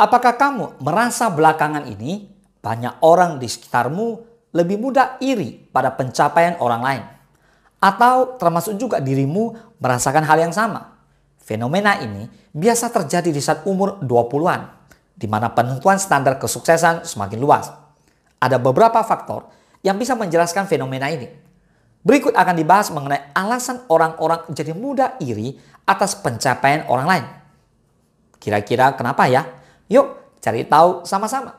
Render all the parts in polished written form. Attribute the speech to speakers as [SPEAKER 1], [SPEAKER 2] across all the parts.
[SPEAKER 1] Apakah kamu merasa belakangan ini banyak orang di sekitarmu lebih mudah iri pada pencapaian orang lain? Atau termasuk juga dirimu merasakan hal yang sama? Fenomena ini biasa terjadi di saat umur 20-an, di mana penentuan standar kesuksesan semakin luas. Ada beberapa faktor yang bisa menjelaskan fenomena ini. Berikut akan dibahas mengenai alasan orang-orang jadi mudah iri atas pencapaian orang lain. Kira-kira kenapa ya? Yuk cari tahu sama-sama.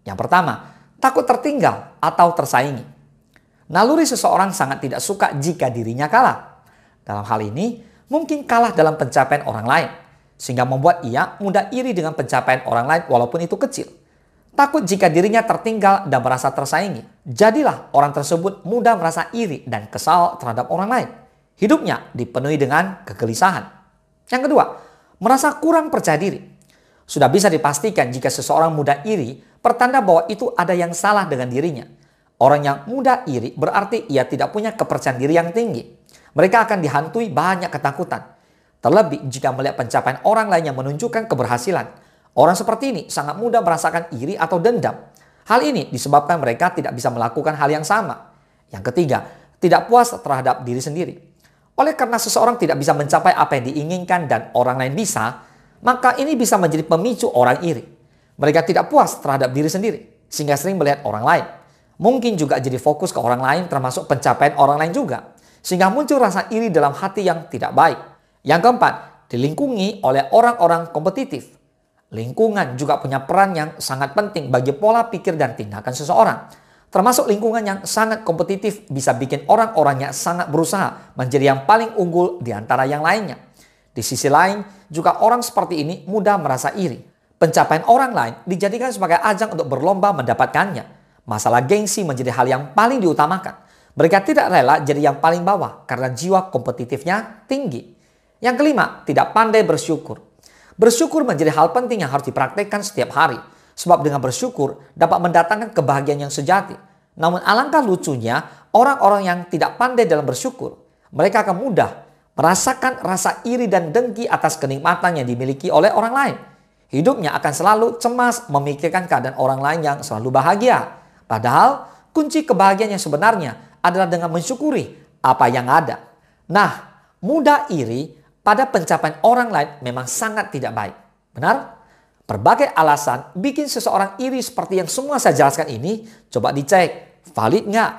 [SPEAKER 1] Yang pertama, takut tertinggal atau tersaingi. Naluri seseorang sangat tidak suka jika dirinya kalah. Dalam hal ini, mungkin kalah dalam pencapaian orang lain, sehingga membuat ia mudah iri dengan pencapaian orang lain walaupun itu kecil. Takut jika dirinya tertinggal dan merasa tersaingi. Jadilah orang tersebut mudah merasa iri dan kesal terhadap orang lain. Hidupnya dipenuhi dengan kegelisahan. Yang kedua, merasa kurang percaya diri. Sudah bisa dipastikan jika seseorang mudah iri, pertanda bahwa itu ada yang salah dengan dirinya. Orang yang mudah iri berarti ia tidak punya kepercayaan diri yang tinggi. Mereka akan dihantui banyak ketakutan. Terlebih jika melihat pencapaian orang lain yang menunjukkan keberhasilan. Orang seperti ini sangat mudah merasakan iri atau dendam. Hal ini disebabkan mereka tidak bisa melakukan hal yang sama. Yang ketiga, tidak puas terhadap diri sendiri. Oleh karena seseorang tidak bisa mencapai apa yang diinginkan dan orang lain bisa, maka ini bisa menjadi pemicu orang iri. Mereka tidak puas terhadap diri sendiri, sehingga sering melihat orang lain. Mungkin juga jadi fokus ke orang lain termasuk pencapaian orang lain juga. Sehingga muncul rasa iri dalam hati yang tidak baik. Yang keempat, dilingkungi oleh orang-orang kompetitif. Lingkungan juga punya peran yang sangat penting bagi pola pikir dan tindakan seseorang. Termasuk lingkungan yang sangat kompetitif bisa bikin orang-orangnya sangat berusaha menjadi yang paling unggul di antara yang lainnya. Di sisi lain, juga orang seperti ini mudah merasa iri. Pencapaian orang lain dijadikan sebagai ajang untuk berlomba mendapatkannya. Masalah gengsi menjadi hal yang paling diutamakan. Mereka tidak rela jadi yang paling bawah karena jiwa kompetitifnya tinggi. Yang kelima, tidak pandai bersyukur. Bersyukur menjadi hal penting yang harus dipraktikkan setiap hari. Sebab dengan bersyukur dapat mendatangkan kebahagiaan yang sejati. Namun alangkah lucunya, orang-orang yang tidak pandai dalam bersyukur, mereka akan mudah merasakan rasa iri dan dengki atas kenikmatan yang dimiliki oleh orang lain. Hidupnya akan selalu cemas memikirkan keadaan orang lain yang selalu bahagia. Padahal kunci kebahagiaan yang sebenarnya adalah dengan mensyukuri apa yang ada. Nah, mudah iri pada pencapaian orang lain memang sangat tidak baik. Benar? Berbagai alasan bikin seseorang iri seperti yang semua saya jelaskan ini, coba dicek. Valid nggak?